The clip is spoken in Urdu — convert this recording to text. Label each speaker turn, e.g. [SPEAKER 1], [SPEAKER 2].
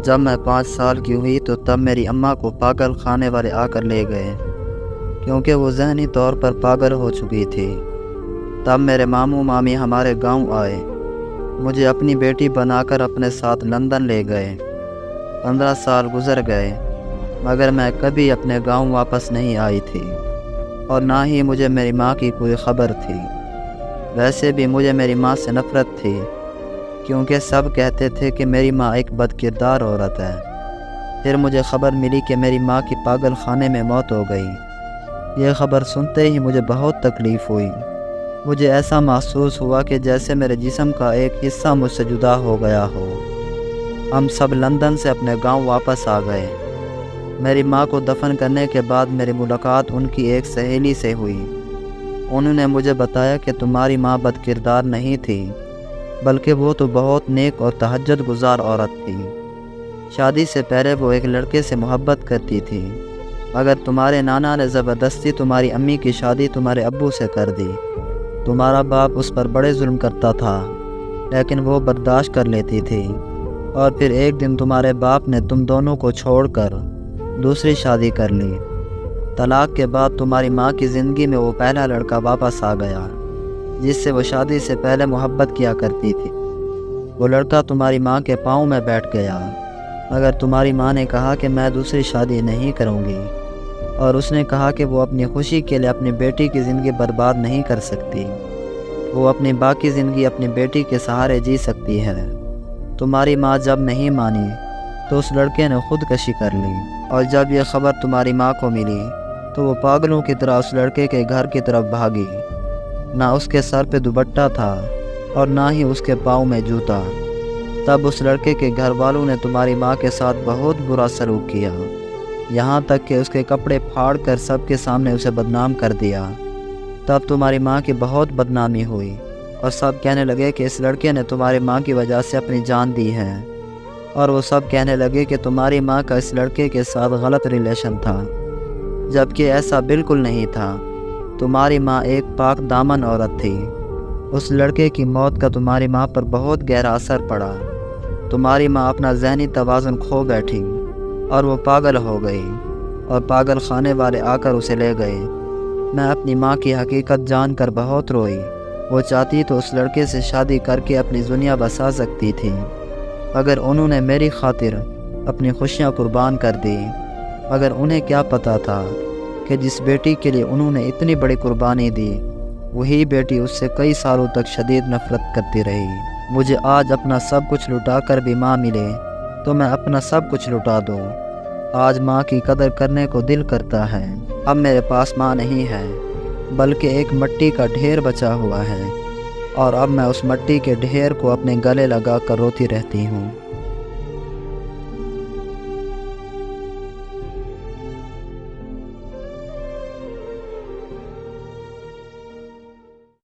[SPEAKER 1] جب میں 5 سال کی ہوئی تو تب میری اماں کو پاگل خانے والے آ کر لے گئے، کیونکہ وہ ذہنی طور پر پاگل ہو چکی تھی۔ تب میرے ماموں مامی ہمارے گاؤں آئے، مجھے اپنی بیٹی بنا کر اپنے ساتھ لندن لے گئے۔ 15 سال گزر گئے مگر میں کبھی اپنے گاؤں واپس نہیں آئی تھی، اور نہ ہی مجھے میری ماں کی کوئی خبر تھی۔ ویسے بھی مجھے میری ماں سے نفرت تھی، کیونکہ سب کہتے تھے کہ میری ماں ایک بد کردار عورت ہے۔ پھر مجھے خبر ملی کہ میری ماں کی پاگل خانے میں موت ہو گئی۔ یہ خبر سنتے ہی مجھے بہت تکلیف ہوئی۔ مجھے ایسا محسوس ہوا کہ جیسے میرے جسم کا ایک حصہ مجھ سے جدا ہو گیا ہو۔ ہم سب لندن سے اپنے گاؤں واپس آ گئے۔ میری ماں کو دفن کرنے کے بعد میری ملاقات ان کی ایک سہیلی سے ہوئی۔ انہوں نے مجھے بتایا کہ تمہاری ماں بد کردار نہیں تھی، بلکہ وہ تو بہت نیک اور تہجد گزار عورت تھی۔ شادی سے پہلے وہ ایک لڑکے سے محبت کرتی تھی، مگر تمہارے نانا نے زبردستی تمہاری امی کی شادی تمہارے ابو سے کر دی۔ تمہارا باپ اس پر بڑے ظلم کرتا تھا، لیکن وہ برداشت کر لیتی تھی۔ اور پھر ایک دن تمہارے باپ نے تم دونوں کو چھوڑ کر دوسری شادی کر لی۔ طلاق کے بعد تمہاری ماں کی زندگی میں وہ پہلا لڑکا واپس آ گیا جس سے وہ شادی سے پہلے محبت کیا کرتی تھی۔ وہ لڑکا تمہاری ماں کے پاؤں میں بیٹھ گیا، مگر تمہاری ماں نے کہا کہ میں دوسری شادی نہیں کروں گی، اور اس نے کہا کہ وہ اپنی خوشی کے لیے اپنی بیٹی کی زندگی برباد نہیں کر سکتی۔ وہ اپنی باقی زندگی اپنی بیٹی کے سہارے جی سکتی ہے۔ تمہاری ماں جب نہیں مانی تو اس لڑکے نے خودکشی کر لی، اور جب یہ خبر تمہاری ماں کو ملی تو وہ پاگلوں کی طرح اس لڑکے کے گھر کی طرف بھاگی۔ نہ اس کے سر پہ دوپٹہ تھا اور نہ ہی اس کے پاؤں میں جوتا۔ تب اس لڑکے کے گھر والوں نے تمہاری ماں کے ساتھ بہت برا سلوک کیا، یہاں تک کہ اس کے کپڑے پھاڑ کر سب کے سامنے اسے بدنام کر دیا۔ تب تمہاری ماں کی بہت بدنامی ہوئی، اور سب کہنے لگے کہ اس لڑکے نے تمہاری ماں کی وجہ سے اپنی جان دی ہے، اور وہ سب کہنے لگے کہ تمہاری ماں کا اس لڑکے کے ساتھ غلط ریلیشن تھا، جبکہ ایسا بالکل نہیں تھا۔ تمہاری ماں ایک پاک دامن عورت تھی۔ اس لڑکے کی موت کا تمہاری ماں پر بہت گہرا اثر پڑا۔ تمہاری ماں اپنا ذہنی توازن کھو بیٹھی اور وہ پاگل ہو گئی، اور پاگل خانے والے آ کر اسے لے گئے۔ میں اپنی ماں کی حقیقت جان کر بہت روئی۔ وہ چاہتی تو اس لڑکے سے شادی کر کے اپنی دنیا بسا سکتی تھی، مگر انہوں نے میری خاطر اپنی خوشیاں قربان کر دی۔ مگر انہیں کیا پتہ تھا کہ جس بیٹی کے لیے انہوں نے اتنی بڑی قربانی دی، وہی بیٹی اس سے کئی سالوں تک شدید نفرت کرتی رہی۔ مجھے آج اپنا سب کچھ لٹا کر بھی ماں ملے تو میں اپنا سب کچھ لٹا دوں۔ آج ماں کی قدر کرنے کو دل کرتا ہے۔ اب میرے پاس ماں نہیں ہے، بلکہ ایک مٹی کا ڈھیر بچا ہوا ہے، اور اب میں اس مٹی کے ڈھیر کو اپنے گلے لگا کر روتی رہتی ہوں۔